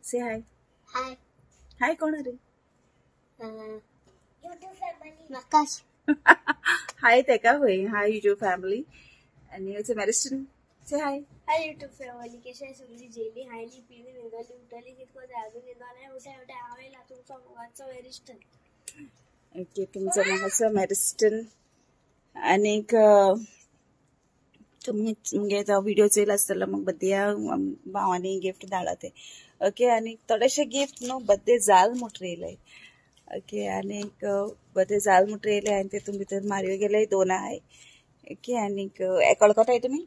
से हाय. हाय. हाय कोण रे? YouTube family. नकाश. हाय ते का होय. हाय YouTube family. आणि इट्स मेरिस्टन. से हाय. हाय YouTube family. कशा सगळी जेली हायली पिली निघाली उठली कितको जागून निघाला उठा उठा आवेला तुमचा मुगाचा मेरिस्टन. ओके तुमचा मुगाचा मेरिस्टन आणि तुमगे व्हिडिओ चेल आसतलो मग बड्डेया भावानी गिफ्ट धाडते. ओके आणि थोडेशे गिफ्ट न्हू बड्डे जाल मुठ येयले. ओके आणि बड्डे जाल मुठ येयले आणि तेतून भितर मारियो गेले 2 आहे. ओके आणि कळकताय तुम्ही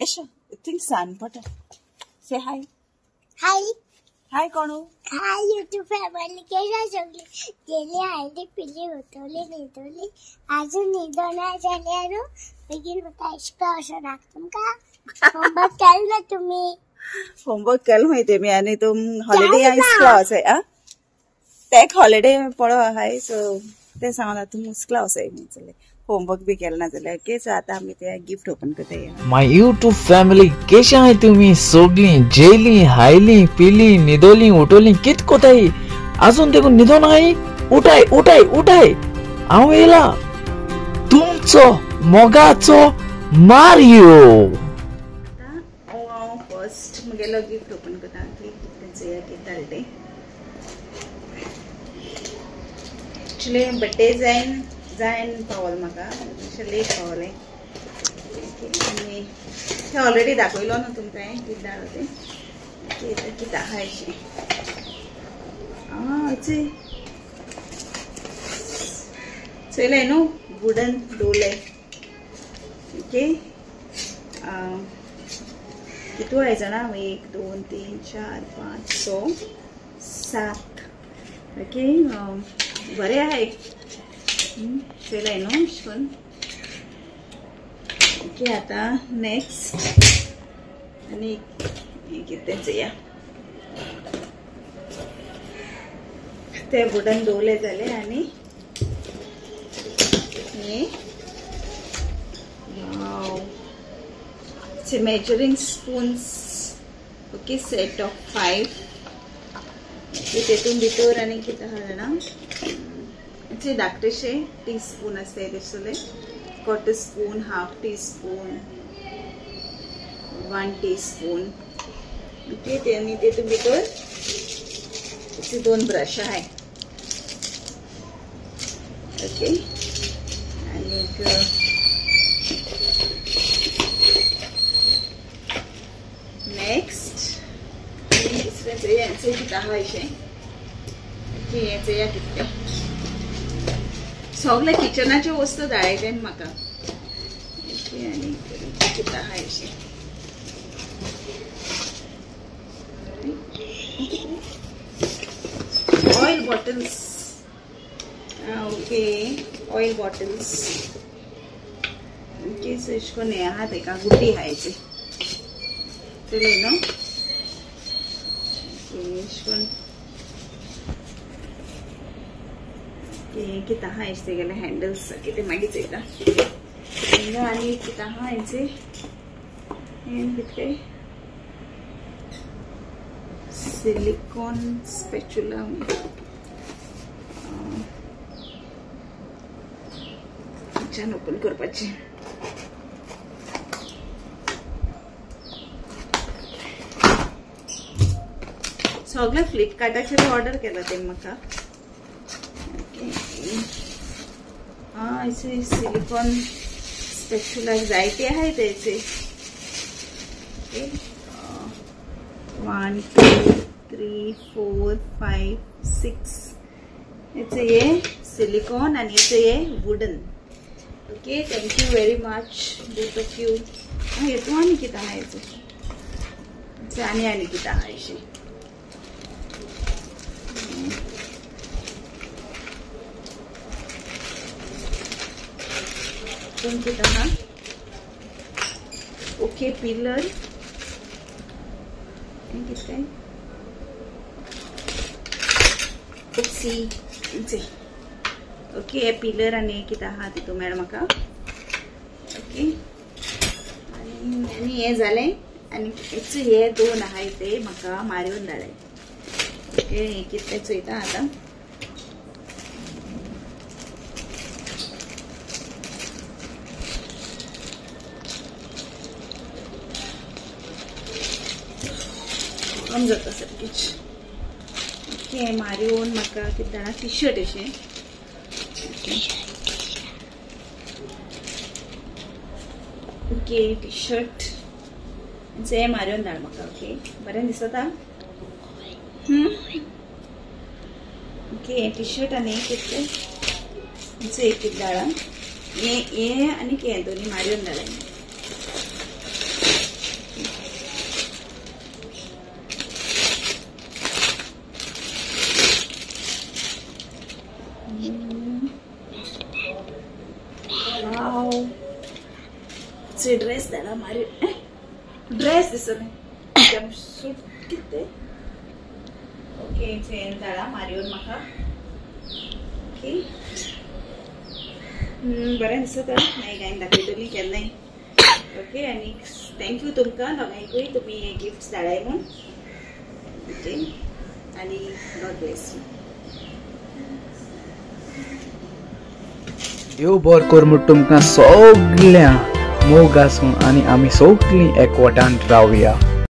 एश थिंक सान पट से हाय. हाय. हाय कोण? हाय YouTube family. कशा सगळी जेली हायली पिली उठली निघाली अजून निघणार झाले नो begin होता एक्स्ट्रा असं राखतम का होमवर्क केलं ना तुम्ही? होमवर्क केलं माहिती मी आणि तुम हॉलिडे क्लास आहे आ तेक हॉलिडे पळो आहे सो ते सांगला तुम क्लास आहे मी चले होमवर्क भी केलं ना झालं. ओके सो आता आम्ही ते गिफ्ट ओपन करते. माय यूट्यूब फॅमिली कशा आहे तुम्ही सगळी जेली हायली पिली निदोली उठोली कित कोताई अजून देखून निदो नाही उठाय उठाय उठाय हांव येला तुमचो मोगाचो मारियो. आता फर्स्ट मगेलो गिफ्ट ओपन करता की त्यांचे या कितालते एक्चुअली बर्थडे जायन पावल म्हाका लेट पावले आणि हे ऑलरेडी दाखवलो ना तुमकां कितें धाडलो ते कितें आहा अशें चले न्हू वुडन डोले. ओके कितू आहे जाणा 1 2 3 4 5 6 7. ओके बरे आहे चले न्हू शिकून. ओके आता नेक्स्ट आणि कितें चेया ते वुडन डोले जाले आणि हे measuring spoons. Okay set of 5 तेतून भितर आणि कितें आहा जाणा चे धाकटेशे टीस्पून असते तसले quarter spoon half teaspoon 1 teaspoon. Okay ते आणि तेतून भितर 2 ब्रश आहे. ओके आणि नेक्स्ट दुसऱ्याचे यांचे कितें आहा अशें की याचे या कितले सगळे किचनाचे वस्तू धाडले म्हाका. ओके आणि कितें आहा अशें oil bottles. Okay oil bottles. Okay so इसको ने आहा तेका गुड्डी हायचे चले न्हू. ओके इसको कितें आहा अशें गेले हँडल्स कितें मागीर चोयता आनी कितें आहा हेंचे कितें सिलिकॉन स्पॅच्युला छान ओपन करपाचें. सगळे फ्लिपकार्टाचेर ऑर्डर केला ते म्हाका. ऐसे सिलिकॉन स्पॅच्युला जायते आहे त्याचे 1 2 3 4 5 6 याचे ये सिलिकॉन आणि याचे ये wooden. Okay thank you very much both of you. येतो आणि कितें आहा याचे आणि कितें आहा अशें कितें आहा. ओके पिलर कितें ओक्सी. ओके हे पिलर आणि कितें आहा तितून मेळ म्हाका. ओके आणि हे जालें आणि हे 2 आहाय ते म्हाका मारून धाडले. ओके हे कितले चोयता आता. कम जाता सारकीच. ओके मारून म्हाका कितें जाणा टी शर्ट अशें. ओके टी शर्ट जे मारून धाड म्हाका. ओके बरें दिसता. ओके टी शर्ट आनी कितले जे कितें धाडा हे आनी हे दोन्ही मारून धाडा. वाव ड्रेस धाडा मारी ड्रेस दिसले सूट कितले. ओके चेन धाडा मारून म्हाका. ओके बरें दिसता. मागीर गायन दाखयतली केन्नाय. ओके आनी थँक्यू तुमकां दोगांयकूय तुमी हे गिफ्ट्स धाडाय म्हूण. ओके आनी गॉड ब्लेस यू. देव बरें कर म्हूण तुमकां सगळ्यांक मोग आसूं आनी आमी सगळीं एकवटान रावया.